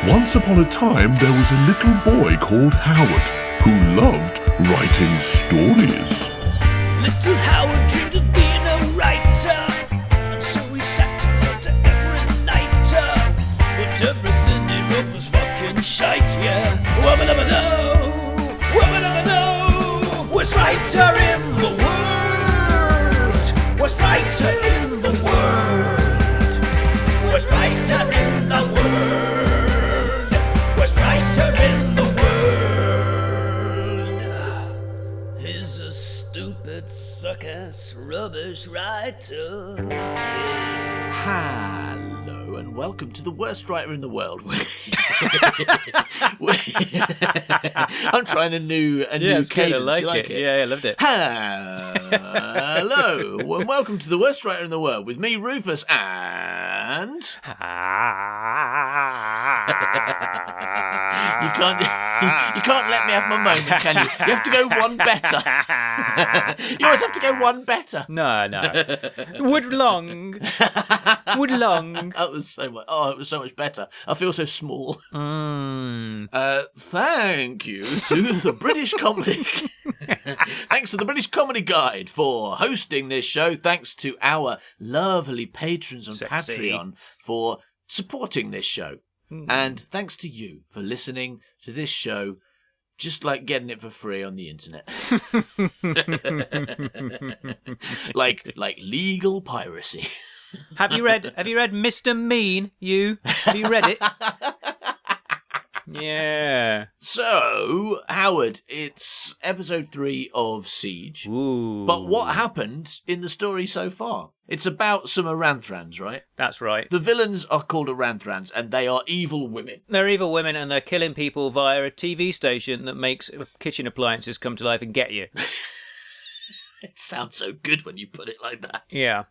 Once upon a time, there was a little boy called Howard who loved writing stories. Little Howard dreamed of being a writer, and so he sat and wrote every night. But everything he wrote was fucking shite, yeah. Wubba-dubba-doo, wubba-dubba-doo. Worst writer in the world, worst writer in the world, worst writer in the world, worst writer in the world. He's a stupid, suck-ass, rubbish writer. Hello and welcome to the worst writer in the world. I'm trying a new cadence. Good. I like you it. Yeah, I loved it. Hello and welcome to the worst writer in the world with me, Rufus, and you can't let me have my moment, can you? You have to go one better. You always have to go one better. No. Woodlong. That was so much. Oh, it was so much better. I feel so small. Thank you to the British Comedy. Thanks to the British Comedy Guide for hosting this show. Thanks to our lovely patrons on Patreon for supporting this show. And thanks to you for listening to this show, just like getting it for free on the internet. like legal piracy. Have you read Mr. Mean? Have you read it? Yeah. So, Howard, it's episode 3 of Siege. Ooh. But what happened in the story so far? It's about some Aranthrans, right? That's right. The villains are called Aranthrans, and they are evil women. They're evil women, and they're killing people via a TV station that makes kitchen appliances come to life and get you. It sounds so good when you put it like that. Yeah.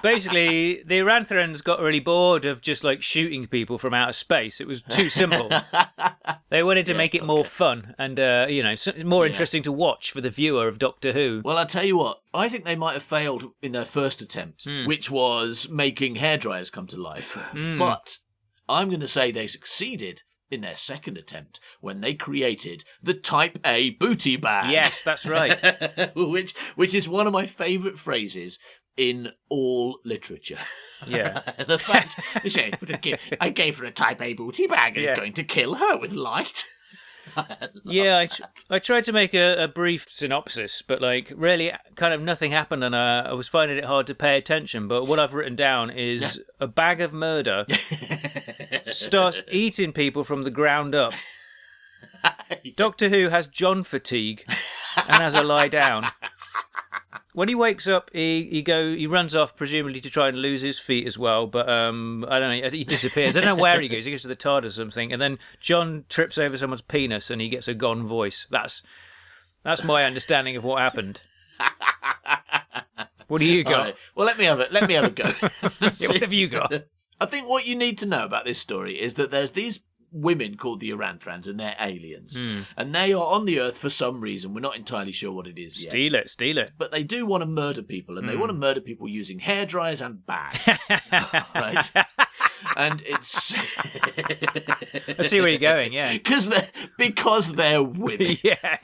Basically, the Aranthrans got really bored of just like shooting people from outer space. It was too simple. They wanted to make it more fun and, more interesting to watch for the viewer of Doctor Who. Well, I'll tell you what. I think they might have failed in their first attempt, which was making hairdryers come to life. But I'm going to say they succeeded in their second attempt when they created the Type A booty bag. Yes, that's right. which is one of my favourite phrases in all literature. Yeah. The fact I gave her a Type A booty bag and it's going to kill her with light. I tried to make a brief synopsis, but really kind of nothing happened, and I was finding it hard to pay attention. But what I've written down is a bag of murder starts eating people from the ground up. Doctor Who has John fatigue and has a lie down. When he wakes up, he runs off, presumably to try and lose his feet as well. But I don't know, he disappears. I don't know where he goes. He goes to the TARDIS or something, and then John trips over someone's penis, and he gets a gone voice. That's my understanding of what happened. What do you got? Right. Well, let me have a go. What have you got? I think what you need to know about this story is that there's these women called the Aranthrans, and they're aliens. And they are on the Earth for some reason. We're not entirely sure what it is yet. Steal it. But they do want to murder people, and they want to murder people using hairdryers and bags. Right? And it's... I see where you're going, yeah. Because they're women. Yeah.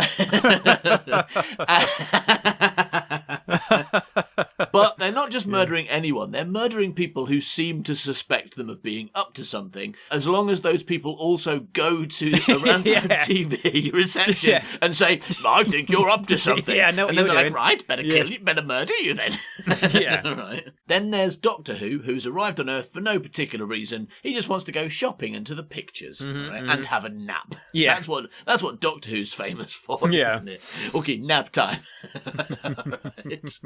But they're not just murdering anyone, they're murdering people who seem to suspect them of being up to something, as long as those people also go to Aranthran TV reception and say, I think you're up to something. Yeah, I know what and then you're they're doing. like, right, better kill you, better murder you then. Right. Then there's Doctor Who, who's arrived on Earth for no particular reason. He just wants to go shopping and to the pictures and have a nap. Yeah. That's what Doctor Who's famous for, isn't it? Okay, nap time. Right.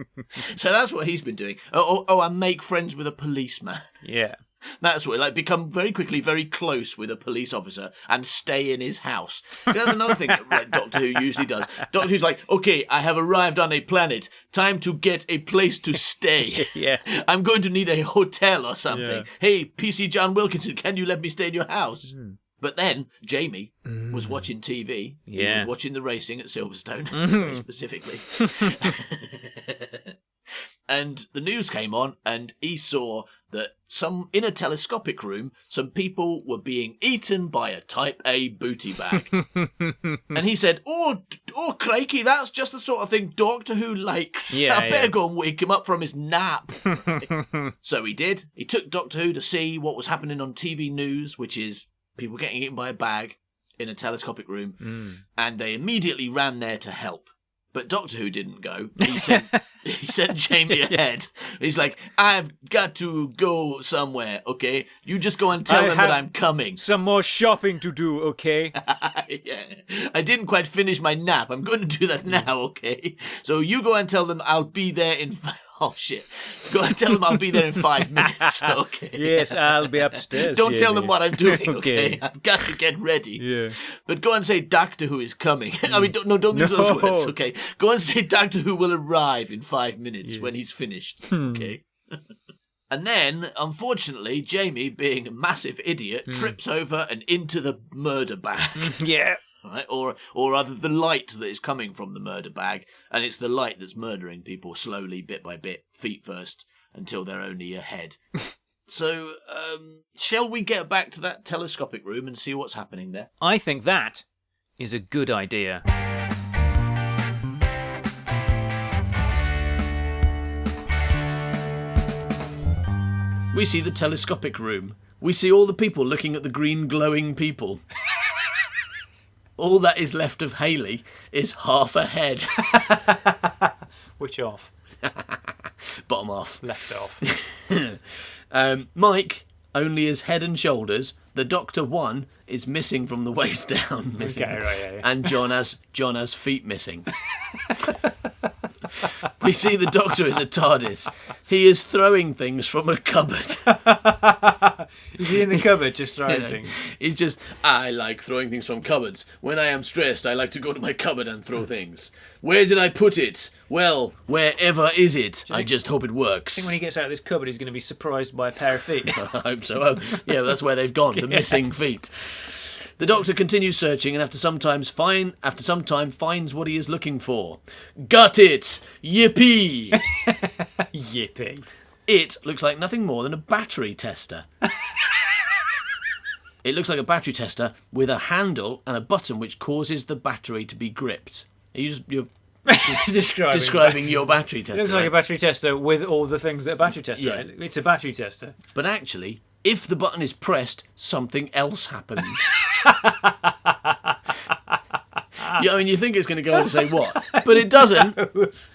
So that's what he's been doing. And make friends with a policeman. Yeah. That's what, become very quickly very close with a police officer and stay in his house. That's another thing that Doctor Who usually does. Doctor Who's like, okay, I have arrived on a planet. Time to get a place to stay. Yeah. I'm going to need a hotel or something. Yeah. Hey, PC John Wilkinson, can you let me stay in your house? But then Jamie was watching TV. Yeah. He was watching the racing at Silverstone, very specifically. And the news came on, and he saw that in a telescopic room, some people were being eaten by a type A booty bag. And he said, oh, crikey, that's just the sort of thing Doctor Who likes. Yeah, I better go and wake him up from his nap. So he did. He took Doctor Who to see what was happening on TV news, which is people getting eaten by a bag in a telescopic room. And they immediately ran there to help. But Doctor Who didn't go. He sent Jamie ahead. He's like, I've got to go somewhere, okay? You just go and tell them that I'm coming. Some more shopping to do, okay? Yeah. I didn't quite finish my nap. I'm going to do that now, okay? So you go and tell them I'll be there in... Oh, shit. Go and tell them I'll be there in 5 minutes, okay? Yes, I'll be upstairs, Don't tell Jamie. them what I'm doing, okay? Okay. I've got to get ready. Yeah. But go and say Doctor Who is coming. I mean, don't use those words, okay? Go and say Doctor Who will arrive in 5 minutes when he's finished, okay? And then, unfortunately, Jamie, being a massive idiot, trips over and into the murder bag. Yeah. Right? Or rather the light that is coming from the murder bag, and it's the light that's murdering people slowly, bit by bit, feet first, until they're only a head. So, shall we get back to that telescopic room and see what's happening there? I think that is a good idea. We see the telescopic room. We see all the people looking at the green glowing people. All that is left of Hayley is half a head. Which off? Bottom off. Left off. Mike, only his head and shoulders. The Doctor 1 is missing from the waist down. Missing. Okay, right, yeah. And John has feet missing. We see the Doctor in the TARDIS. He is throwing things from a cupboard. Is he in the cupboard just throwing things? He's just, I like throwing things from cupboards. When I am stressed, I like to go to my cupboard and throw things. Where did I put it? Well, wherever is it? I just hope it works. I think when he gets out of this cupboard, he's going to be surprised by a pair of feet. I hope so. Oh, yeah, that's where they've gone, the missing feet. The Doctor continues searching and after some time finds what he is looking for. Got it! Yippee! Yippee. It looks like nothing more than a battery tester. It looks like a battery tester with a handle and a button which causes the battery to be gripped. You're describing your battery tester. It looks like a battery tester with all the things that a battery tester is. It's a battery tester. But actually, if the button is pressed, something else happens. I mean, you think it's going to go on to say what, but it doesn't.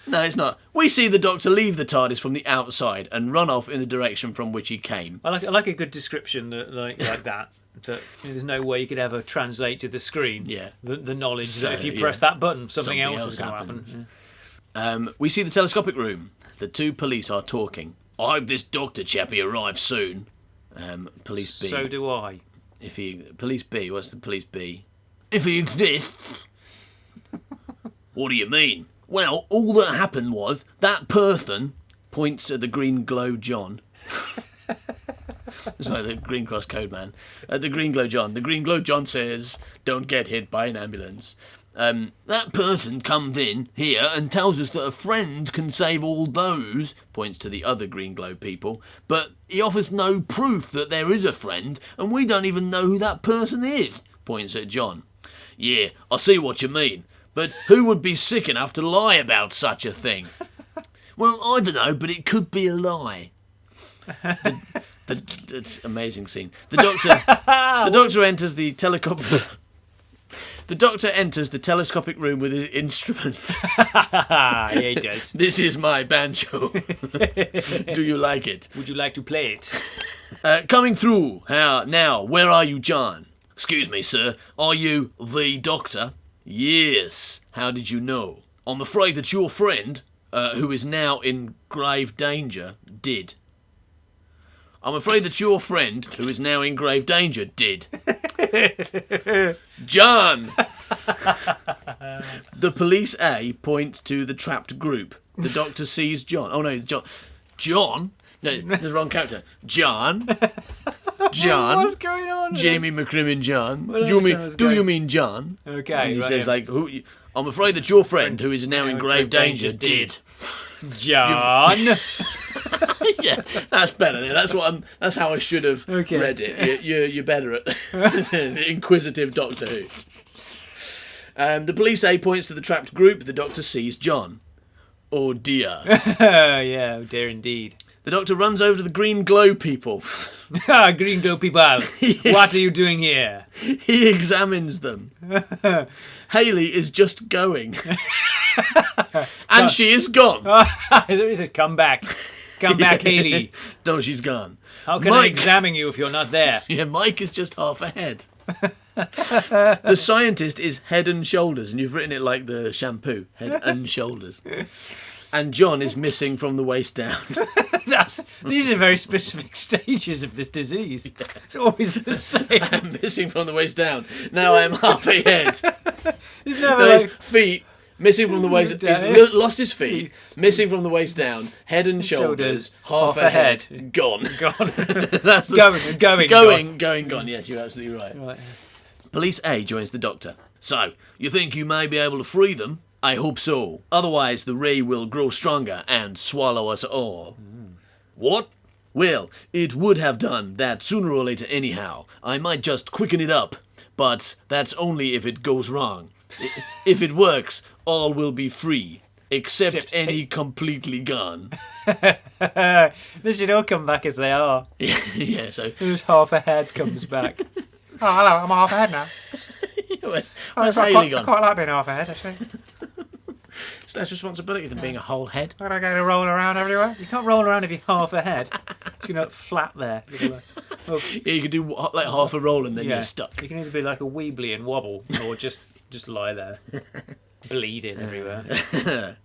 No, it's not. We see the Doctor leave the TARDIS from the outside and run off in the direction from which he came. I like a good description like that. That there's no way you could ever translate to the screen. Yeah. The knowledge that if you press that button, something else is going to happens. happen. We see the telescopic room. The two police are talking. I hope this Doctor chappie arrives soon. Police B. So do I. Police B. What's the police B? If he exists. What do you mean? Well, all that happened was that person points at the green glow John. It's like the Green Cross Code Man. The green glow John. The green glow John says, "Don't get hit by an ambulance." That person comes in here and tells us that a friend can save all those, points to the other green glow people, but he offers no proof that there is a friend, and we don't even know who that person is, points at John. Yeah, I see what you mean, but who would be sick enough to lie about such a thing? Well, I don't know, but it could be a lie. It's amazing scene. The Doctor enters the The Doctor enters the telescopic room with his instrument. Yeah, he does. This is my banjo. Do you like it? Would you like to play it? Coming through. Now, where are you, John? Excuse me, sir. Are you the Doctor? Yes. How did you know? I'm afraid that your friend, who is now in grave danger, did. I'm afraid that your friend, who is now in grave danger, did. John! The police A points to the trapped group. The Doctor sees John. Oh no, John? No, the wrong character. John? What's going on? Jamie McCrimmon John. Well, Do you mean John? Okay. And he right, says, yeah. I'm afraid that your friend, who is now in grave danger, did. John. Yeah, that's better. That's how I should have read it. You're better at the inquisitive Doctor Who. The police A points to the trapped group. The Doctor sees John. Oh dear. Yeah, oh dear indeed. The Doctor runs over to the green glow people. Green glow people. Yes. What are you doing here? He examines them. Haley is just going. And she is gone. He says, come back. Come back, Haley. No, she's gone. How can I examine you if you're not there? Yeah, Mike is just half ahead. The scientist is head and shoulders, and you've written it like the shampoo, head and shoulders. And John is missing from the waist down. These are very specific stages of this disease. It's always the same. I'm missing from the waist down. Now I'm half ahead. He's never His feet missing from the waist down. He's lost his feet, missing from the waist down, head and shoulders, half ahead, gone. That's going, gone. Yes, you're absolutely right. Police A joins the Doctor. So, you think you may be able to free them? I hope so. Otherwise, the ray will grow stronger and swallow us all. What? Well, it would have done that sooner or later anyhow. I might just quicken it up, but that's only if it goes wrong. If it works, all will be free, except any completely gone. They should all come back as they are. Yeah, so... Who's half a head comes back. Oh, hello, I'm half ahead now. Where's Haley gone? I quite like being half ahead, actually. It's less responsibility than being a whole head. I'm going to go to roll around everywhere. You can't roll around if you're half a head. It's going to flat there. Yeah, you could do like half a roll and then you're stuck. You can either be like a weebly and wobble, or just lie there, bleeding everywhere.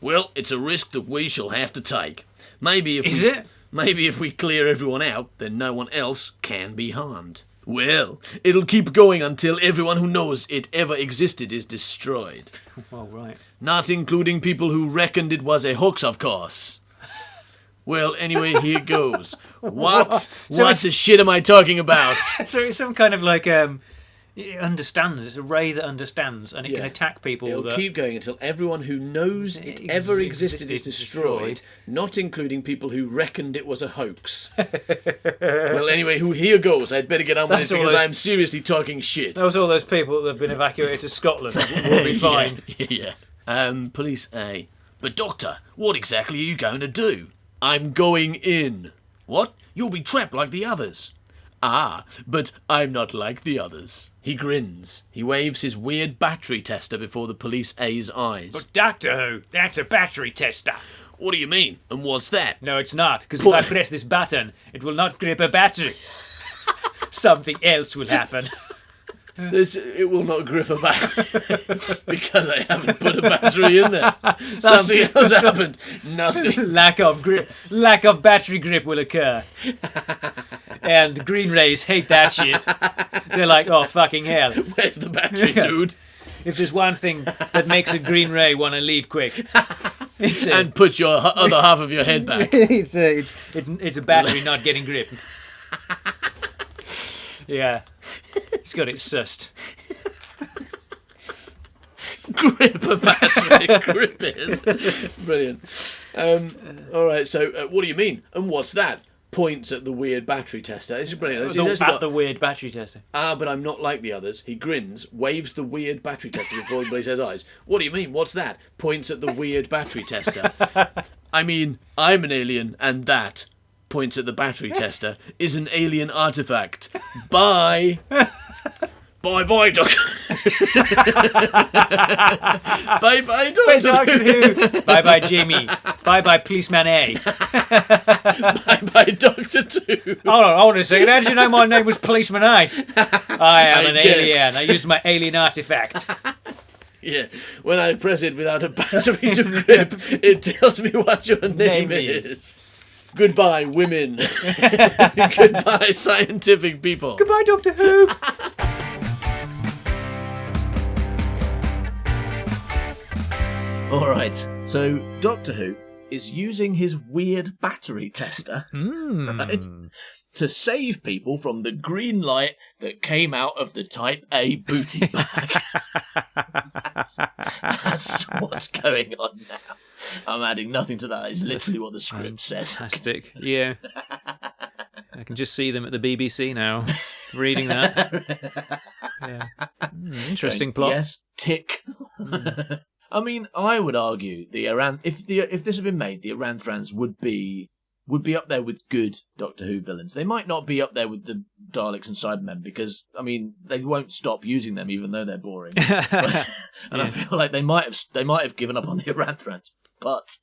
Well, it's a risk that we shall have to take. Maybe if we clear everyone out, then no one else can be harmed. Well, it'll keep going until everyone who knows it ever existed is destroyed. Well, right. Not including people who reckoned it was a hoax, of course. Well, anyway, here goes. What the shit am I talking about? So it's some kind of like it understands. It's a ray that understands, and it can attack people. It'll keep going until everyone who knows it ever existed is destroyed, not including people who reckoned it was a hoax. Well, anyway, here goes. I'd better get on with this because I'm seriously talking shit. That was all those people that have been evacuated to Scotland. We'll be fine. Yeah. Police A. But Doctor, what exactly are you going to do? I'm going in. What? You'll be trapped like the others. Ah, but I'm not like the others. He grins. He waves his weird battery tester before the police A's eyes. But Doctor Who, that's a battery tester. What do you mean? And what's that? No, it's not, because if I press this button, it will not grip a battery. Something else will happen. It will not grip a battery because I haven't put a battery in there. Something else happened. Nothing. Lack of battery grip will occur. And green rays hate that shit. They're like, oh, fucking hell. Where's the battery, dude? If there's one thing that makes a green ray want to leave quick, and put your other half of your head back. It's a battery not getting grip. Yeah. It's got it sussed. Grip a battery. Grip it. Brilliant. All right, so what do you mean? And what's that? Points at the weird battery tester. This is brilliant. The weird battery tester. Ah, but I'm not like the others. He grins, waves the weird battery tester before he bleeds his eyes. What do you mean? What's that? Points at the weird battery tester. I mean, I'm an alien, and that, points at the battery tester, is an alien artifact. Bye. Bye-bye, Doctor. Bye-bye, Doctor Who. Bye-bye, Jamie. Bye-bye, Policeman A. Bye-bye, Doctor 2. Hold on a second. How did you know my name was Policeman A? I am an alien. I used my alien artifact. Yeah, when I press it without a battery to grip, it tells me what your name is. Goodbye, women. Goodbye, scientific people. Goodbye, Doctor Who. All right, so Doctor Who is using his weird battery tester, right, to save people from the green light that came out of the Type A booty bag. That's what's going on now. I'm adding nothing to that. It's literally what the script says. Fantastic. Yeah. I can just see them at the BBC now, reading that. Yeah. Interesting plot. Yes, tick. I mean, I would argue if this had been made, the Aranthrans would be up there with good Doctor Who villains. They might not be up there with the Daleks and Cybermen because, I mean, they won't stop using them even though they're boring. I feel like they might have given up on the Aranthrans, but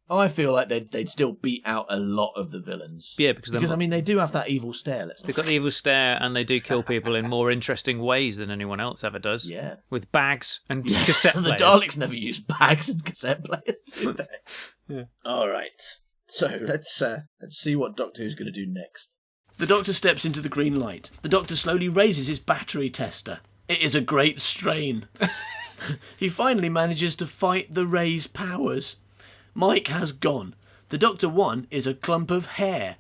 I feel like they'd still beat out a lot of the villains. Yeah, because I mean, they do have that evil stare. They've got the evil stare, and they do kill people in more interesting ways than anyone else ever does. Yeah, with bags and cassette the players. Daleks never use bags and cassette players, do they? Yeah. All right, so let's see what Doctor Who's going to do next. The Doctor steps into the green light. The Doctor slowly raises his battery tester. It is a great strain. He finally manages to fight the ray's powers. Mike has gone. The Doctor 1 is a clump of hair.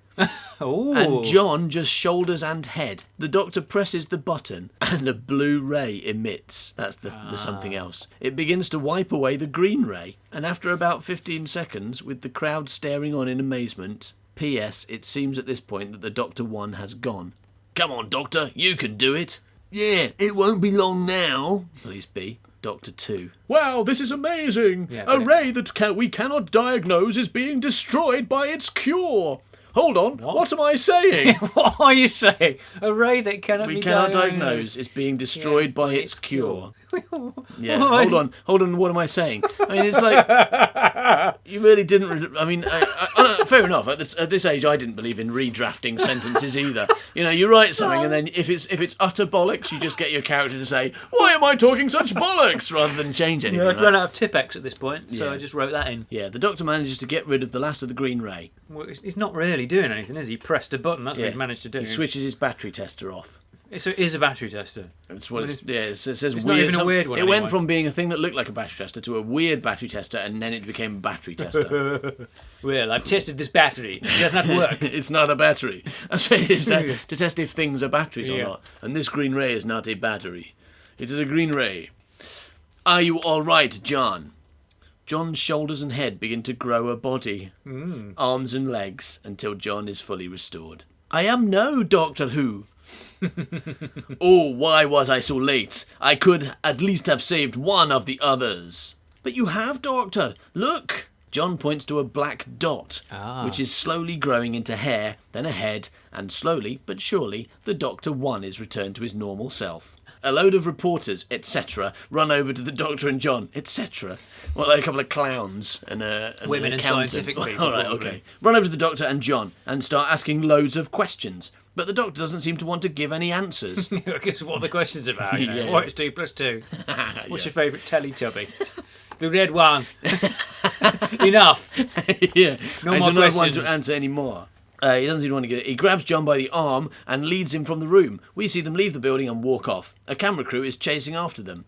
Ooh. And John just shoulders and head. The Doctor presses the button and a blue ray emits. That's the something else. It begins to wipe away the green ray. And after about 15 seconds, with the crowd staring on in amazement, P.S. It seems at this point that the Doctor 1 has gone. Come on, Doctor, you can do it. Yeah, it won't be long now. Police B. Doctor 2. Wow, this is amazing! Yeah, a ray that we cannot diagnose is being destroyed by its cure. Hold on, what am I saying? What are you saying? A ray that cannot we be cannot diagnosed diagnose is being destroyed by its cure. Yeah, What? hold on, what am I saying? I mean, it's like, you really didn't, I mean, fair enough, at this age I didn't believe in redrafting sentences either. You know, you write something and then if it's utter bollocks, you just get your character to say, why am I talking such bollocks, rather than change anything. Yeah, I'd run out of Tipex at this point, so Yeah. I just wrote that in. Yeah, the Doctor manages to get rid of the last of the green ray. Well, he's not really doing anything, is he? He pressed a button, that's what he's managed to do. He switches his battery tester off. So it is a battery tester. That's what it says it's weird. not even a weird one It anyway. went from being a thing that looked like a battery tester to a weird battery tester, and then it became a battery tester. Well, I've tested this battery. It does not work. It's not a battery. That's what it is, to test if things are batteries or Yeah. not. And this green ray is not a battery. It is a green ray. Are you all right, John? John's shoulders and head begin to grow a body, arms and legs, until John is fully restored. I am no Doctor Who. Oh, why was I so late? I could at least have saved one of the others. But you have, Doctor. Look. John points to a black dot, which is slowly growing into hair, then a head, and slowly but surely the Doctor 1 is returned to his normal self. A load of reporters, etc., run over to the Doctor and John, etc. Well, a couple of clowns and Women an and accountant. scientific people, All right, probably. okay. Run over to the Doctor and John and start asking loads of questions. But the Doctor doesn't seem to want to give any answers. Because what are the questions about? You know? Yeah. What is 2 + 2? What's your favourite Teletubby? The red one. Enough. Yeah, No I more do not want questions. to answer any more. He doesn't even want to get it. He grabs John by the arm and leads him from the room. We see them leave the building and walk off. A camera crew is chasing after them.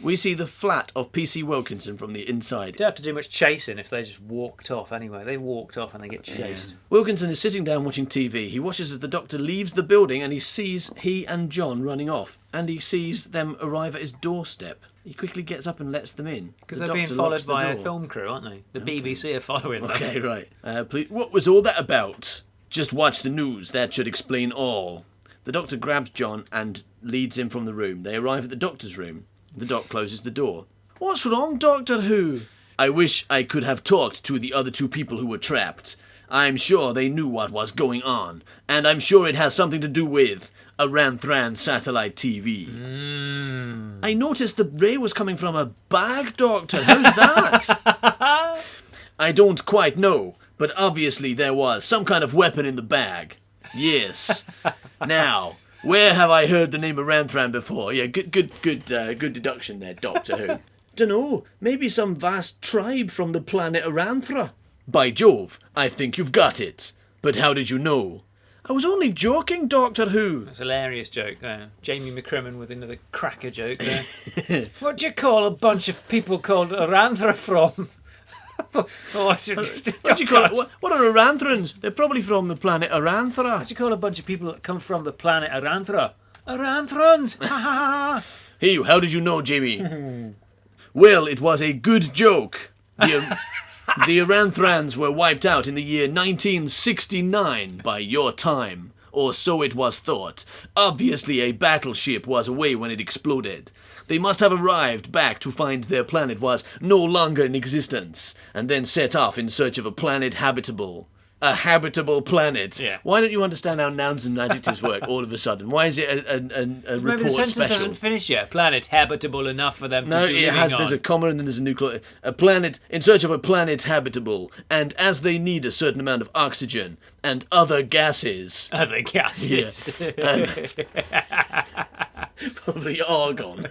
We see the flat of PC Wilkinson from the inside. Don't have to do much chasing if they just walked off anyway. They walked off and they get chased. Wilkinson is sitting down watching TV. He watches as the Doctor leaves the building and he sees he and John running off. And he sees them arrive at his doorstep. He quickly gets up and lets them in. Because The they're being Doctor locks followed the by a door. film crew, aren't they? The BBC are following them. Okay, right. Please, what was all that about? Just watch the news. That should explain all. The Doctor grabs John and leads him from the room. They arrive at the Doctor's room. The Doc closes the door. What's wrong, Doctor Who? I wish I could have talked to the other two people who were trapped. I'm sure they knew what was going on, and I'm sure it has something to do with Aranthran satellite TV. I noticed the ray was coming from a bag, Doctor. How's that? I don't quite know, but obviously there was some kind of weapon in the bag. Yes. Now, where have I heard the name Aranthran before? Yeah, good deduction there, Doctor Who. Dunno, maybe some vast tribe from the planet Aranthra. By Jove, I think you've got it. But how did you know? I was only joking, Doctor Who. That's a hilarious joke there. Jamie McCrimmon with another cracker joke there. What do you call a bunch of people called Aranthra from? What do you call it? What are Aranthrans? They're probably from the planet Aranthra. What do you call a bunch of people that come from the planet Aranthra? Aranthrans! Ha ha ha! Hey, how did you know, Jamie? Well, it was a good joke. The Aranthrans were wiped out in the year 1969 by your time, or so it was thought. Obviously, a battleship was away when it exploded. They must have arrived back to find their planet was no longer in existence, and then set off in search of a planet habitable. A habitable planet. Yeah. Why don't you understand how nouns and adjectives work all of a sudden? Why is it a Maybe report the sentence special? hasn't finished yet. Planet habitable enough for them No, to do it living has. on. There's a comma and then there's a nuclear. A planet in search of a planet habitable, and as they need a certain amount of oxygen and other gases, Other gases. probably argon,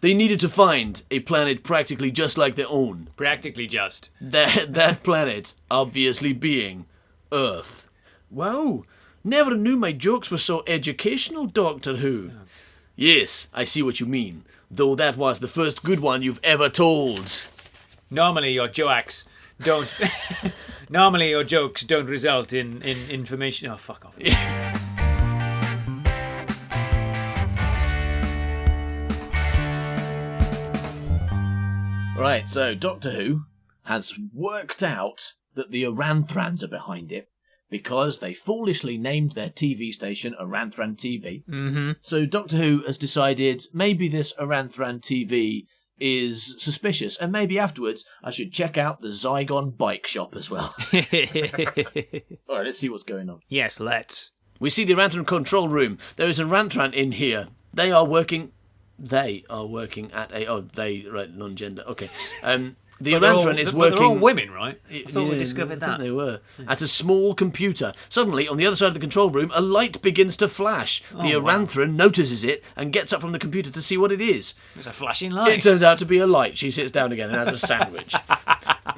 they needed to find a planet practically just like their own. Practically just. That planet, obviously being Earth. Wow, never knew my jokes were so educational, Doctor Who. Yes, I see what you mean. Though that was the first good one you've ever told. Normally your jokes don't. Normally your jokes don't result in information. Oh, fuck off. Right, so Doctor Who has worked out that the Aranthrans are behind it because they foolishly named their TV station Aranthran TV. Mm-hmm. So Doctor Who has decided maybe this Aranthran TV is suspicious, and maybe afterwards I should check out the Zygon bike shop as well. Alright, let's see what's going on. Yes, let's. We see the Aranthran control room. There is a Aranthran in here. They are working at a... Oh, they, right, non-gender. Okay. The Aranthrun is working... They're all women, right? I thought we Yeah, discovered I think that. they were. At a small computer. Suddenly, on the other side of the control room, a light begins to flash. The Aranthrun notices it and gets up from the computer to see what it is. It's a flashing It light. turns out to be a light. She sits down again and has a sandwich.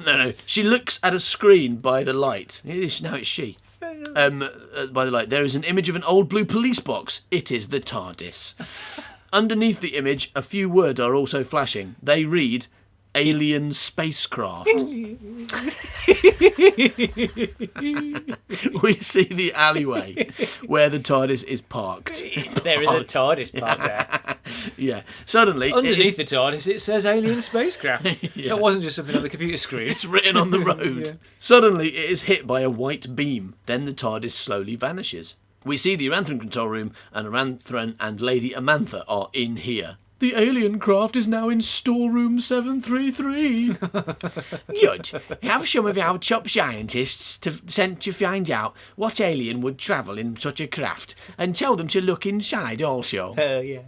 No. She looks at a screen by the light. Now it's she. By the light. There is an image of an old blue police box. It is the TARDIS. Underneath the image, a few words are also flashing. They read, alien spacecraft. We see the alleyway where the TARDIS is parked. There is a TARDIS parked there. Yeah. Suddenly, Underneath the TARDIS, it says alien spacecraft. Yeah. That wasn't just something on the computer screen. it's written on the road. Yeah. Suddenly, it is hit by a white beam. Then the TARDIS slowly vanishes. We see the Aranthran control room, and Aranthran and Lady Amantha are in here. The alien craft is now in storeroom 733. Good. Have some of our top scientists sent to find out what alien would travel in such a craft, and tell them to look inside also. Oh, yeah.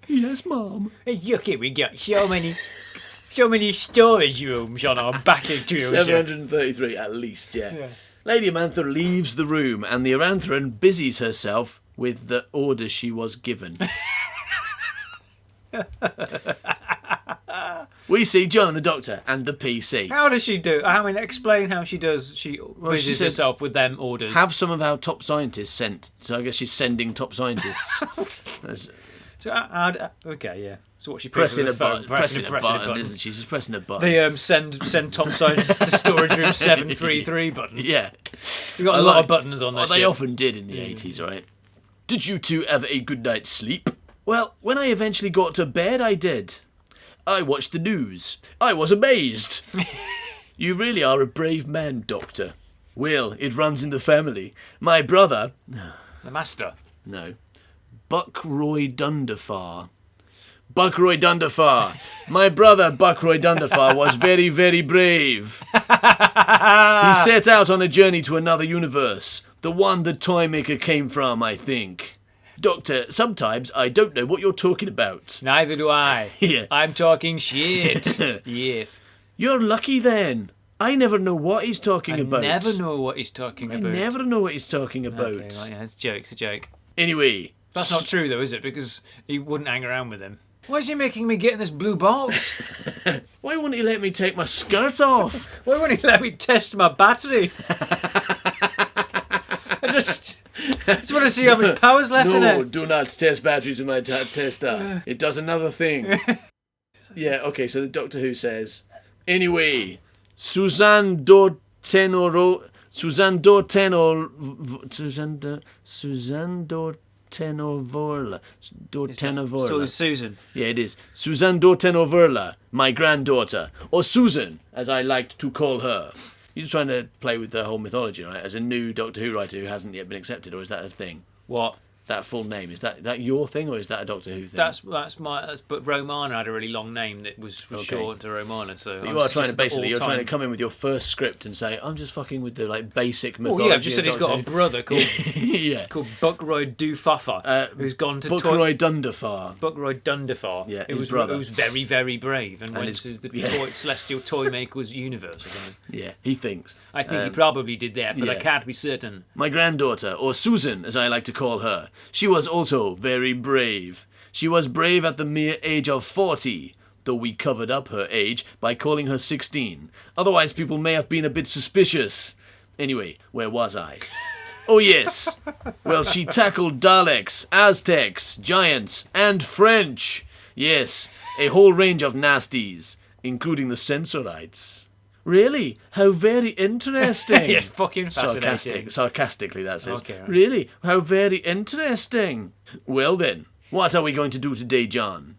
Yes, Mum. Look, we got so many storage rooms on our battlefield. 733 at least, yeah. Lady Amantha leaves the room, and the Aranthran busies herself with the orders she was given. We see John and the Doctor and the PC. How does she do? I mean, explain how she does. She busies she said, herself with them orders. Have some of our top scientists sent. So I guess she's sending top scientists. Okay, yeah. So what she pressing a with the phone, button, pressing a button, isn't she? She's pressing a button. The send top scientists to storage room 733 button. Yeah. We've got a lot of buttons on this. They often did in the 80s, right? Did you two have a good night's sleep? Well, when I eventually got to bed, I did. I watched the news. I was amazed. You really are a brave man, Doctor. Well, it runs in the family. My brother... The master. No. Buckroy Dunderfar. Buckroy Dunderfar. My brother Buckroy Dunderfar was very, very brave. He set out on a journey to another universe. The one the Toy Maker came from, I think. Doctor, sometimes I don't know what you're talking about. Neither do I. Yeah. I'm talking shit. Yes. You're lucky then. I never know what he's talking about. I never know what he's talking about. Okay, well, yeah, it's a joke. Anyway. That's not true though, is it? Because he wouldn't hang around with him. Why is he making me get in this blue box? Why wouldn't he let me take my skirt off? Why wouldn't he let me test my battery? I just want to see how much power's left in it. No, do not test batteries with my tester. It does another thing. Yeah, okay, so the Doctor Who says, anyway, Suzanne Dortenor Dortenovorla. Dortenovorla. So it's Susan. Yeah, it is. Suzanne Dortenovorla, my granddaughter. Or Susan, as I liked to call her. You're trying to play with the whole mythology, right? As a new Doctor Who writer who hasn't yet been accepted, or is that a thing? What? That full name, is that your thing, or is that a Doctor Who thing? That's but Romana had a really long name that was Okay. short to Romana. So But you are trying to basically, you're trying to come in with your first script and say, I'm just fucking with the like basic mythology. Oh yeah, I've just said of he's got a Doctor brother called Who. Yeah. called Buckroy Dufuffer, who's gone to Buckroy Dundafar. Buckroy Dundafar. Yeah, it his was brother. It was very, very brave and went his- to the yeah. Celestial Toy Maker's universe or something. Yeah, he thinks. I think he probably did that, but I yeah. can't be certain. My granddaughter, or Susan, as I like to call her, she was also very brave. She was brave at the mere age of 40, though we covered up her age by calling her 16. Otherwise, people may have been a bit suspicious. Anyway, where was I? Oh yes. Well, she tackled Daleks, Aztecs, giants, and French. Yes, a whole range of nasties, including the Censorites. Really? How very interesting. Yes, fucking fascinating. Sarcastically, that says. Okay, right. Really? How very interesting. Well then, what are we going to do today, John?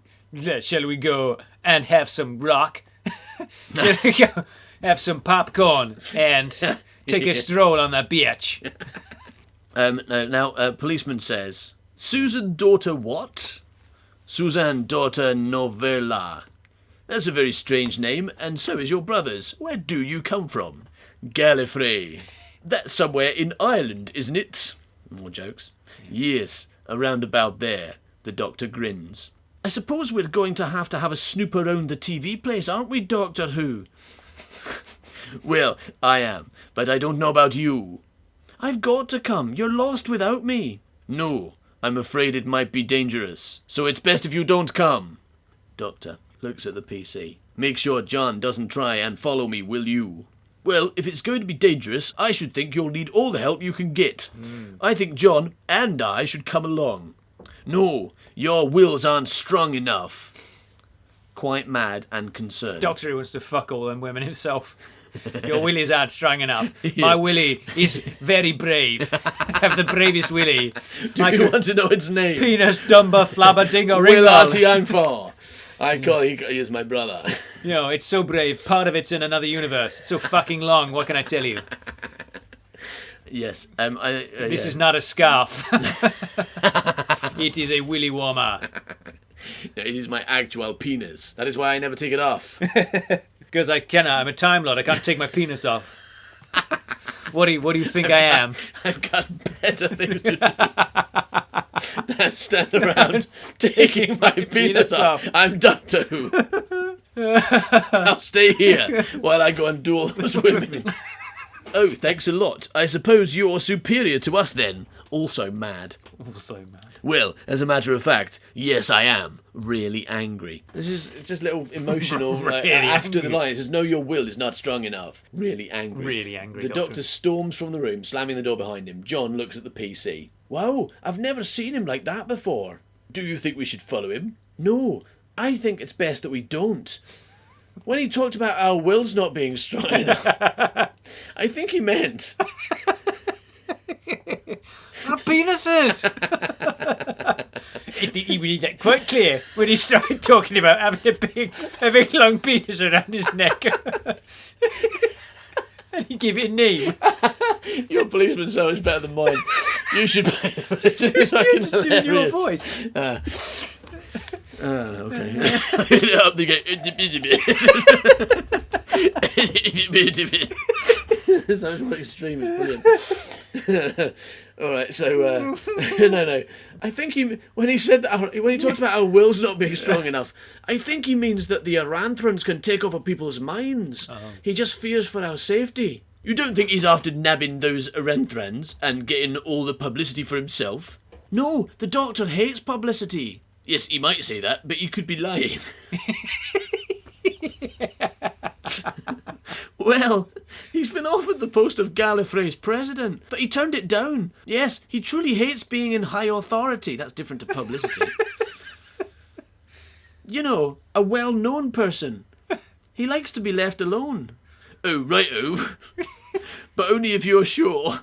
Shall we go and have some rock? Shall we go have some popcorn and take a stroll on the beach? Now, policeman says, Susan daughter what? Suzanne daughter Novella. That's a very strange name, and so is your brother's. Where do you come from? Gallifrey. That's somewhere in Ireland, isn't it? More jokes. Yes, around about there. The doctor grins. I suppose we're going to have a snoop around the TV place, aren't we, Doctor Who? Well, I am, but I don't know about you. I've got to come. You're lost without me. No, I'm afraid it might be dangerous, so it's best if you don't come. Doctor looks at the PC. Make sure John doesn't try and follow me, will you? Well, if it's going to be dangerous, I should think you'll need all the help you can get. I think John and I should come along. No, your wills aren't strong enough. Quite mad and concerned. Doctor Who wants to fuck all them women himself. Your willies aren't strong enough. My willy is very brave. I have the bravest willy. Do you want to know its name? Penis Dumber Flabber Dingo Will Ringle. Artiangfor. I call he is my brother. You know, it's so brave. Part of it's in another universe. It's so fucking long. What can I tell you? Yes. This is not a scarf. It is a willy warmer. It is my actual penis. That is why I never take it off. Because I cannot. I'm a Time Lord. I can't take my penis off. What do you think I am? I've got better things to do than stand around taking my penis off. I'm Doctor Who. I'll stay here while I go and do all those women. Oh, thanks a lot. I suppose you're superior to us then. Also mad. Also mad. Well, as a matter of fact, yes, I am really angry. This is just little emotional. Really after angry. the line, it says, "No, your will is not strong enough." Really angry. Really angry. The doctor storms from the room, slamming the door behind him. John looks at the PC. Wow, I've never seen him like that before. Do you think we should follow him? No, I think it's best that we don't. When he talked about our wills not being strong enough, I think he meant Our penises! He made that quite clear when he started talking about having a big long penis around his neck. And he gave it a name. your policeman's so much better than mine. You should play it. It's fucking Just doing your hilarious. voice. Okay. Up they go. So much more extreme. It's brilliant. All right, so no. I think when he said that, when he talked about our wills not being strong enough, I think he means that the Aranthrans can take over people's minds. He just fears for our safety. You don't think he's after nabbing those Aranthrans and getting all the publicity for himself? No, the Doctor hates publicity. Yes, he might say that, but he could be lying. Well, he's been offered the post of Gallifrey's president, but he turned it down. Yes, he truly hates being in high authority. That's different to publicity. You know, a well-known person. He likes to be left alone. Oh, right-o. But only if you're sure.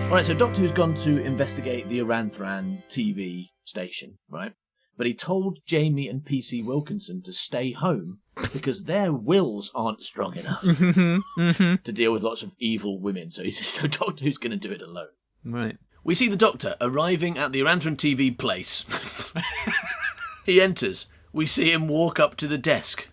Alright, so Doctor Who's gone to investigate the Aranthran TV station, right? But he told Jamie and PC Wilkinson to stay home because their wills aren't strong enough to deal with lots of evil women. So he says, so Doctor Who's going to do it alone. Right. We see the Doctor arriving at the Aranthran TV place. He enters. We see him walk up to the desk.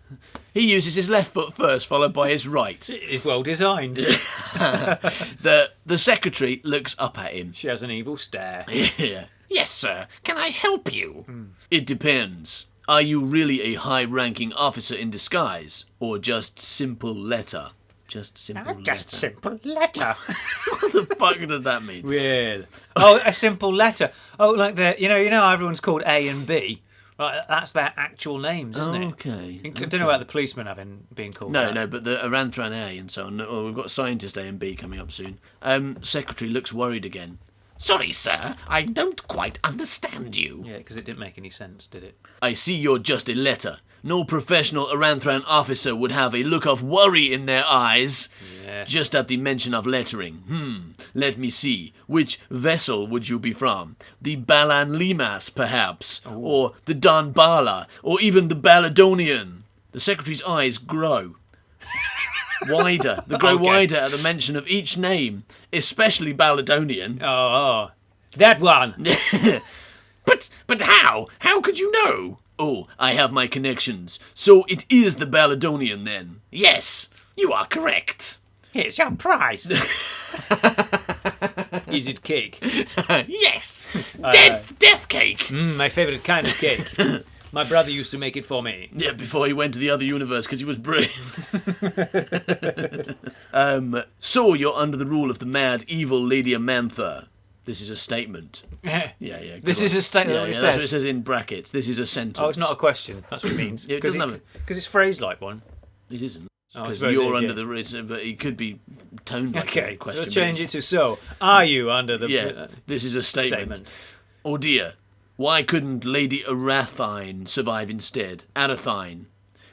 He uses his left foot first, followed by his right. It's well designed. The secretary looks up at him. She has an evil stare. Yeah. Yes, sir. Can I help you? It depends. Are you really a high-ranking officer in disguise, or just simple letter? Just simple letter. Just simple letter. What the fuck does that mean? Real. Oh, a simple letter. Oh, like the you know how everyone's called A and B. Right, that's their actual names, isn't it? Okay. I don't know about the policeman being called. No, that. no, but the Aranthran A and so on. Well, we've got scientist A and B coming up soon. Secretary looks worried again. Sorry, sir, I don't quite understand you. Yeah, because it didn't make any sense, did it? I see you're just a letter. No professional Aranthran officer would have a look of worry in their eyes. Yes. Just at the mention of lettering. Let me see. Which vessel would you be from? The Balan Limas, perhaps? Ooh. Or the Don Bala? Or even the Baladonian? The secretary's eyes grow. Wider. They grow wider at the mention of each name, especially Baladonian. Oh, that one. But how? How could you know? Oh, I have my connections. So it is the Baladonian then? Yes, you are correct. Here's your prize. Is it cake? Yes, death cake. My favourite kind of cake. My brother used to make it for me. Yeah, before he went to the other universe because he was brave. So you're under the rule of the mad, evil Lady Amantha. This is a statement. Yeah. This is a statement. Yeah, It that's says. what it says in brackets. This is a sentence. Oh, it's not a question. That's what it means. Yeah, it doesn't have Because it's phrased like one. It isn't. Oh, I Because suppose you're it is, under yeah. the risk, but it could be toned like a Okay, question. let's change it to so. Are you under the... Yeah, this is a statement. Oh dear, why couldn't Lady Arathine survive instead? Arathine.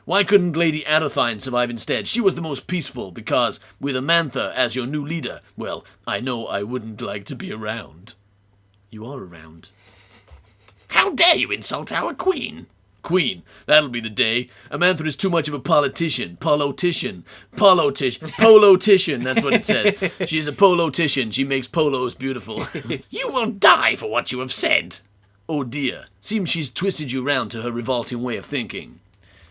Why couldn't Lady Arathine survive instead? She was the most peaceful because, with Amantha as your new leader, well, I know I wouldn't like to be around. You are around. How dare you insult our queen? Queen, that'll be the day. Amantha is too much of a politician. Politician, that's what it says. She's a polotician. She makes polos beautiful. You will die for what you have said. Oh dear, seems she's twisted you round to her revolting way of thinking.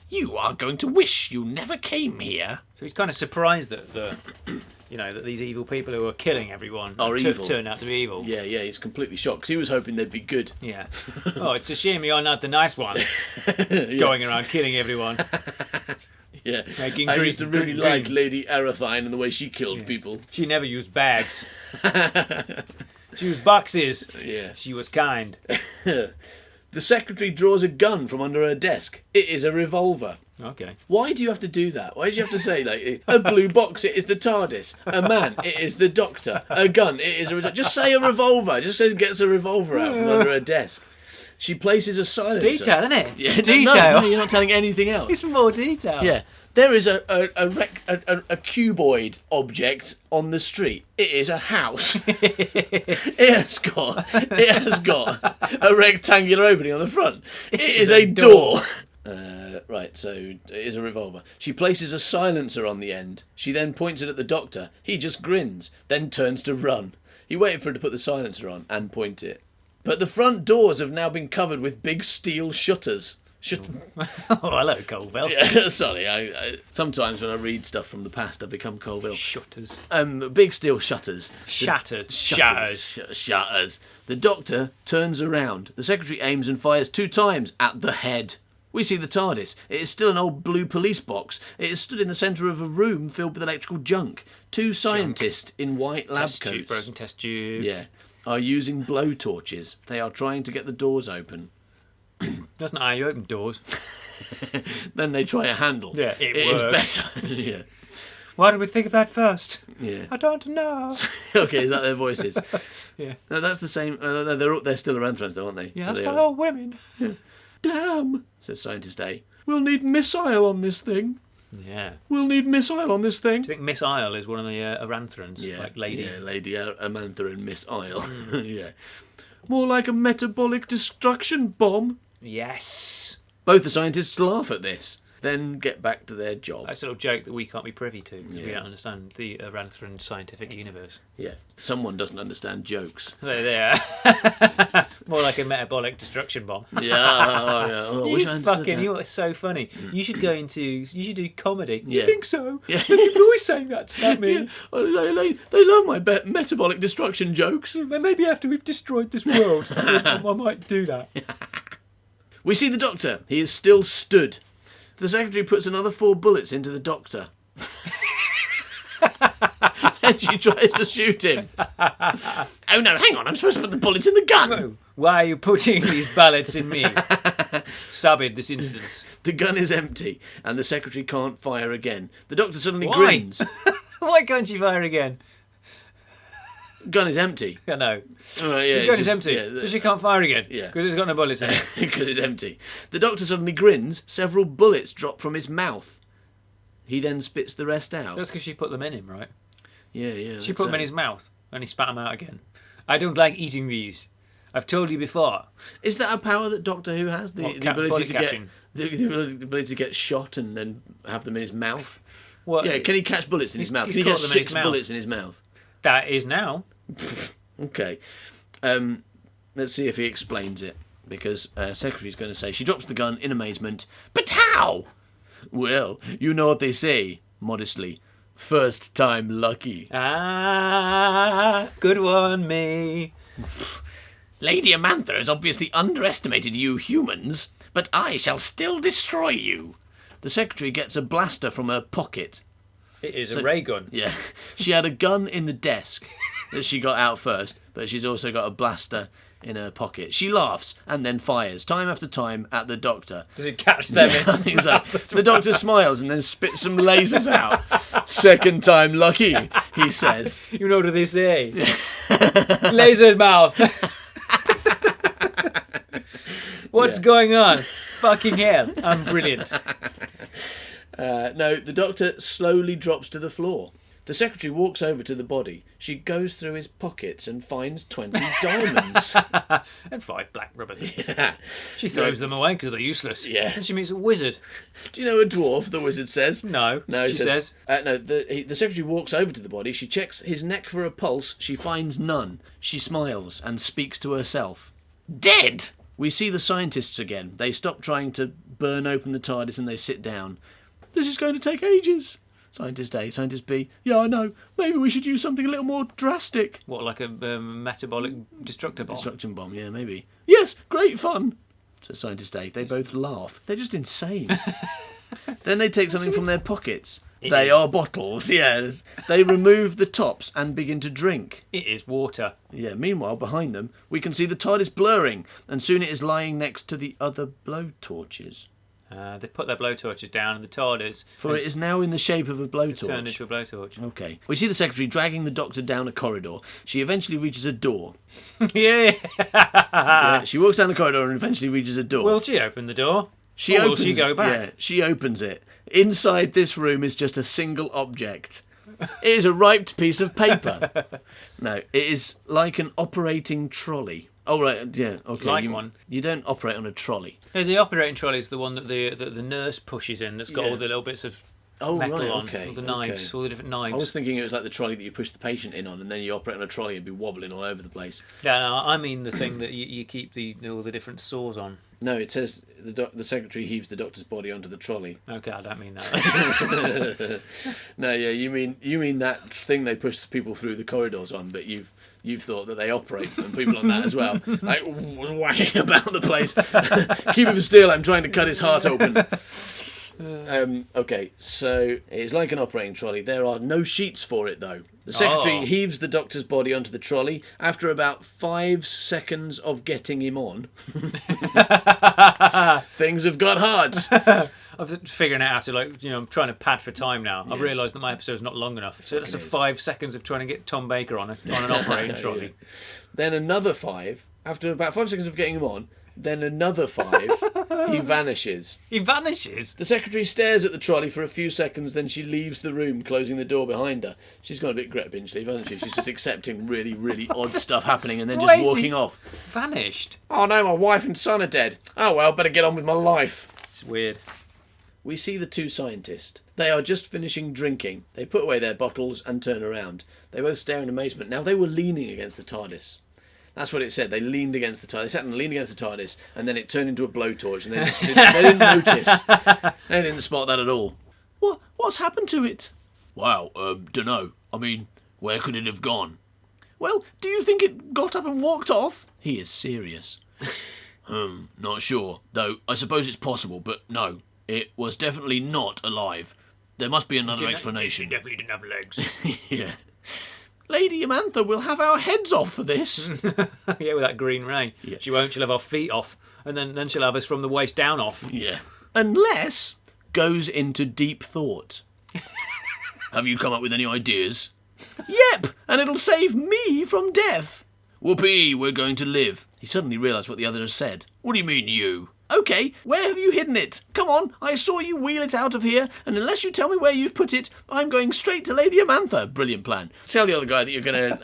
You are going to wish you never came here. So he's kind of surprised that that these evil people who are killing everyone Are evil. turn out to be evil. Yeah, he's completely shocked because he was hoping they'd be good. Yeah. Oh, it's a shame you're not the nice ones going around killing everyone. Yeah, Making I green- used to really green- like Lady Arathine and the way she killed people. She never used bags. She used boxes. Yeah. She was kind. The secretary draws a gun from under her desk. It is a revolver. Okay. Why do you have to do that? Why do you have to say, like, a blue box, it is the TARDIS. A man, it is the Doctor. A gun, it is a... Just say a revolver. Just say gets a revolver out from under her desk. She places a silencer. Detail, isn't it? Yeah, Detail. No, you're not telling anything else. It's more detail. Yeah. There is a cuboid object on the street. It is a house. It has got a rectangular opening on the front. It is a door. Right, so it is a revolver. She places a silencer on the end. She then points it at the Doctor. He just grins, then turns to run. He waited for her to put the silencer on and point it. But the front doors have now been covered with big steel shutters. Oh, hello, Colville. Yeah, sorry. I sometimes when I read stuff from the past, I become Colville. Shutters. Big steel shutters. Shattered. Shutters. The Doctor turns around. The secretary aims and fires 2 times at the head. We see the TARDIS. It is still an old blue police box. It is stood in the centre of a room filled with electrical junk. 2 scientists in white lab coats. Broken test tubes. Yeah, are using blow torches. They are trying to get the doors open. That's not how you open doors. Then they try a handle. Yeah, it is works. better. Yeah. Why did we think of that first? Yeah. I don't know. Okay, is that their voices? Yeah. No, that's the same. They're still Aranthans, though, aren't they? Yeah, So that's they why are. all women. Damn, says Scientist A. We'll need missile on this thing. Yeah. We'll need missile on this thing. Do you think Miss Isle is one of the Aranthrans? Yeah, Like Lady? Yeah, Lady Amantha and Miss Isle. Yeah. More like a metabolic destruction bomb. Yes. Both the scientists laugh at this, then get back to their job. That's a little joke that we can't be privy to because we Yeah. don't understand the Aranthran scientific universe. Yeah. Someone doesn't understand jokes. There they are. More like a metabolic destruction bomb. Yeah. Oh, I wish I understood that. You are so funny. You should go into. You should do comedy. Yeah. You think so? Yeah. People always saying that about me. Yeah. Oh, they love my metabolic destruction jokes. Maybe after we've destroyed this world, I might do that. We see the doctor. He is still stood. The secretary puts another 4 bullets into the doctor. And she tries to shoot him. Oh no, hang on, I'm supposed to put the bullets in the gun. Oh, why are you putting these bullets in me? Stop it, this instance. The gun is empty, and the secretary can't fire again. The doctor suddenly Why? grins. Why can't you fire again? Gun is empty. I know. Oh, yeah, The gun is empty, so she can't fire again. Yeah. Because it's got no bullets in it. Because it's empty. The doctor suddenly grins. Several bullets drop from his mouth. He then spits the rest out. That's because she put them in him, right? Yeah. She put them in his mouth, and he spat them out again. I don't like eating these. I've told you before. Is that a power that Doctor Who has? The ability to get the ability to get shot and then have them in his mouth. What? Yeah, can he catch bullets in his mouth? he's Can he get caught them in his 6 mouth. bullets in his mouth? That is now. Okay. Let's see if he explains it. Because Secretary's going to say, she drops the gun in amazement. But how? Well, you know what they say, modestly. First time lucky. Ah, good one, me. Lady Amantha has obviously underestimated you humans, but I shall still destroy you. The secretary gets a blaster from her pocket. It is a ray gun. Yeah. She had a gun in the desk that she got out first, but she's also got a blaster in her pocket. She laughs and then fires, time after time, at the doctor. Does it catch them in? I think so. The doctor smiles and then spits some lasers out. Second time lucky, he says. You know what they say? Laser's mouth. What's going on? Fucking hell. I'm brilliant. No, the doctor slowly drops to the floor. The secretary walks over to the body. She goes through his pockets and finds 20 diamonds. And 5 black rubber things. Yeah. She throws them away because they're useless. Yeah. And she meets a wizard. Do you know a dwarf, the wizard says? No. No, She says. No, the secretary walks over to the body. She checks his neck for a pulse. She finds none. She smiles and speaks to herself. Dead! We see the scientists again. They stop trying to burn open the TARDIS and they sit down. This is going to take ages. Scientist A, Scientist B. Yeah, I know. Maybe we should use something a little more drastic. What, like a metabolic destructor bomb? Destruction bomb, yeah, maybe. Yes, great fun, says Scientist A. They both laugh. They're just insane. Then they take something from their pockets. They are bottles, yes. They remove the tops and begin to drink. It is water. Yeah, meanwhile, behind them, we can see the TARDIS blurring, and soon it is lying next to the other blowtorches. They've put their blowtorches down and the TARDIS For it is now in the shape of a blowtorch. turned into a blowtorch. Okay. We see the secretary dragging the doctor down a corridor. She eventually reaches a door. Yeah. Yeah, she walks down the corridor and eventually reaches a door. Will she open the door? She or opens, will she go back? Yeah, she opens it. Inside this room is just a single object. It is a ripped piece of paper. No, it is like an operating trolley. Oh, right, yeah, okay. Like one. You don't operate on a trolley. No, the operating trolley is the one that the nurse pushes in that's got Yeah. all the little bits of Oh, metal right, on. okay. All the knives, okay. all the different knives. I was thinking it was like the trolley that you push the patient in on and then you operate on a trolley and be wobbling all over the place. Yeah, no, I mean the thing that you keep all the different saws on. No, it says the secretary heaves the doctor's body onto the trolley. Okay, I don't mean that. No, yeah, you mean that thing they push people through the corridors on, but you've thought that they operate on people on that as well, like whacking about the place. Keep him still. I'm trying to cut his heart open. Okay, so it's like an operating trolley. There are no sheets for it, though. The secretary heaves the doctor's body onto the trolley. After about 5 seconds of getting him on, things have got hard. I'm figuring out how to, I'm trying to pad for time now. I've realised that my episode's not long enough. So that's 5 seconds of trying to get Tom Baker on an operating trolley. Yeah. Then another 5. After about 5 seconds of getting him on, then another 5. He vanishes. He vanishes. The secretary stares at the trolley for a few seconds, then she leaves the room, closing the door behind her. She's gone a bit Greta Binch leave, hasn't she? She's just accepting really, really odd stuff happening and then just walking off. Vanished. Oh no, my wife and son are dead. Oh well, better get on with my life. It's weird. We see the two scientists. They are just finishing drinking. They put away their bottles and turn around. They both stare in amazement. Now, they were leaning against the TARDIS. That's what it said. They leaned against the TARDIS. They sat and leaned against the TARDIS, and then it turned into a blowtorch, and they didn't notice. They didn't spot that at all. What's happened to it? Well, dunno. I mean, where could it have gone? Well, do you think it got up and walked off? He is serious. Not sure. Though, I suppose it's possible, but no. It was definitely not alive. There must be another explanation. It definitely didn't have legs. Yeah. Lady Amantha will have our heads off for this. Yeah, with that green ray. Yeah. She won't. She'll have our feet off, and then she'll have us from the waist down off. Yeah. Unless goes into deep thought. Have you come up with any ideas? Yep, and it'll save me from death. Whoopee, we're going to live. He suddenly realised what the other had said. What do you mean, you? Okay, where have you hidden it? Come on, I saw you wheel it out of here, and unless you tell me where you've put it, I'm going straight to Lady Amantha. Brilliant plan. Tell the other guy that you're gonna,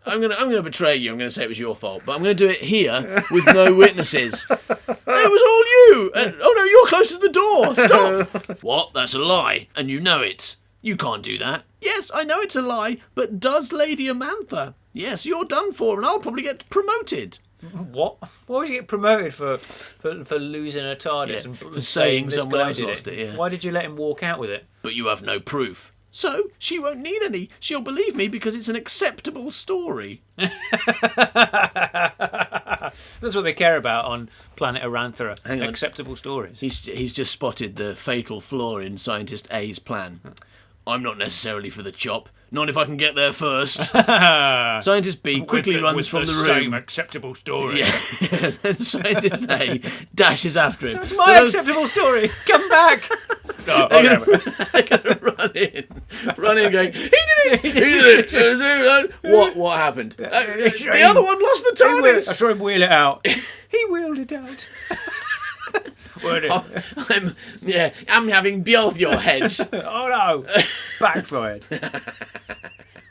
I'm gonna betray you. I'm gonna say it was your fault, but I'm gonna do it here with no witnesses. It was all you. Oh no, you're close to the door. Stop. What? That's a lie, and you know it. You can't do that. Yes, I know it's a lie, but does Lady Amantha? Yes, you're done for, and I'll probably get promoted. What? Why would you get promoted for losing a TARDIS and for saying this someone guy else did lost it, yeah. Why did you let him walk out with it? But you have no proof. So, she won't need any. She'll believe me because it's an acceptable story. That's what they care about on Planet Aranthra. Hang on. Acceptable stories. He's just spotted the fatal flaw in Scientist A's plan. I'm not necessarily for the chop. Not if I can get there first. Scientist B quickly runs from the room. Same acceptable story. Yeah. Then Scientist A dashes after him. It's my acceptable story. Come back. No, They're gonna run in going, he did it! What happened? The other one lost the TARDIS! I saw him wheel it out. He wheeled it out. I'm having both your heads. Oh no! Backfired.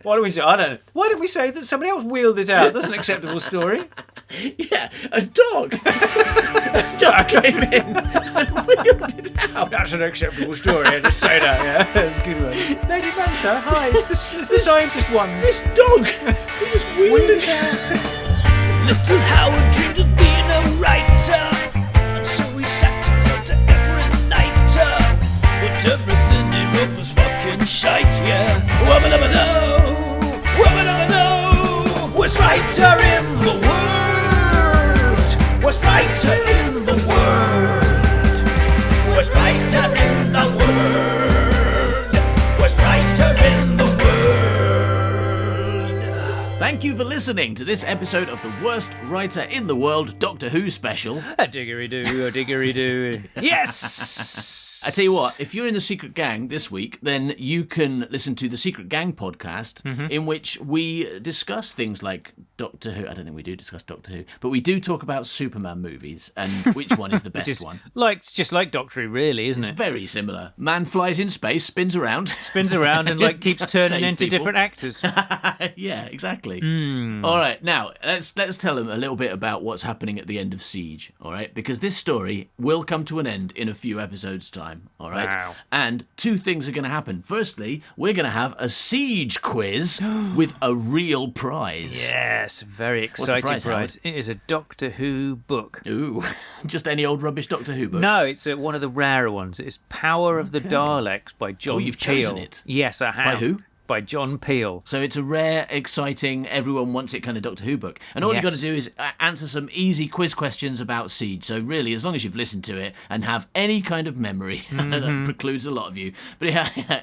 Why don't we say? I don't know. Why don't we say that somebody else wheeled it out? That's an acceptable story. Yeah, a dog. A dog came in and wheeled it out. That's an acceptable story. I just say that. Yeah, that's a good one. Lady Mantha, hi. It's the scientist ones. This dog. He just wheeled it out. Little Howard dreamed of being a writer, and so he sat and wrote every night. But everything he wrote was fucking shite, yeah. Wubba-dubba-doo, wubba-dubba-doo. Worst writer in the world. Worst writer in the world. Worst writer in the world. Worst writer in the world. Thank you for listening to this episode of the Worst Writer in the World Doctor Who special. A diggery-doo, a diggery-doo. Yes! I tell you what, if you're in the Secret Gang this week, then you can listen to the Secret Gang podcast, in which we discuss things like Doctor Who. I don't think we do discuss Doctor Who, but we do talk about Superman movies and which one is the best one. It's just like Doctor Who, really, isn't it? Very similar. Man flies in space, spins around, and keeps turning Saves into people. different actors. Yeah, exactly. All right, now let's tell them a little bit about what's happening at the end of Siege. All right, because this story will come to an end in a few episodes' time. All right, Wow. And two things are going to happen. Firstly, we're going to have a Siege quiz with a real prize. Yes, very exciting prize, prize. It is a Doctor Who book. Ooh, just any old rubbish Doctor Who book. No, it's one of the rarer ones. It's Power of the Daleks by John Peel. you've chosen it? Yes, I have. By who? By John Peel. So it's a rare, exciting, everyone wants it kind of Doctor Who book. And all you've got to do is answer some easy quiz questions about Siege. So really, as long as you've listened to it and have any kind of memory, that precludes a lot of you, but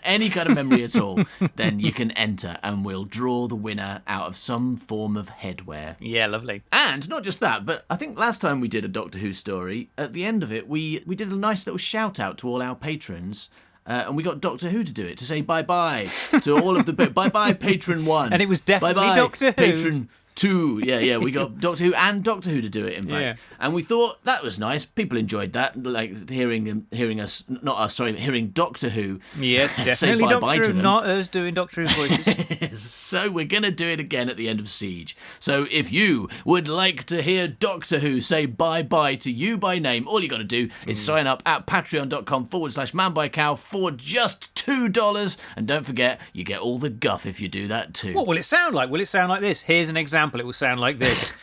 any kind of memory at all, then you can enter and we'll draw the winner out of some form of headwear. Yeah, lovely. And not just that, but I think last time we did a Doctor Who story, at the end of it, we did a nice little shout out to all our patrons. And we got Doctor Who to do it, to say bye-bye to all of the... Bye-bye, Patron 1. And it was definitely bye-bye, Doctor Who. Patron We got Doctor Who and Doctor Who to do it, in fact. Yeah. And we thought that was nice. People enjoyed that, like hearing us, not us, sorry, hearing Doctor Who. Yes, say definitely bye-bye Doctor to Who, them. not us doing Doctor Who voices. So we're going to do it again at the end of Siege. So if you would like to hear Doctor Who say bye-bye to you by name, all you got to do is sign up at patreon.com/manbycow for just $2. And don't forget, you get all the guff if you do that too. What will it sound like? Will it sound like this? Here's an example. It will sound like this.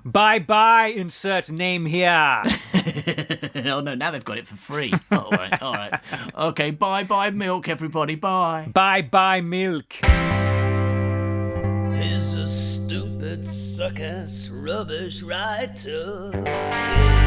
Bye-bye, insert name here. Oh no, now they've got it for free. All right. Okay, bye-bye milk, everybody, bye. Bye-bye, milk. He's a stupid, suck-ass, rubbish writer. Yeah.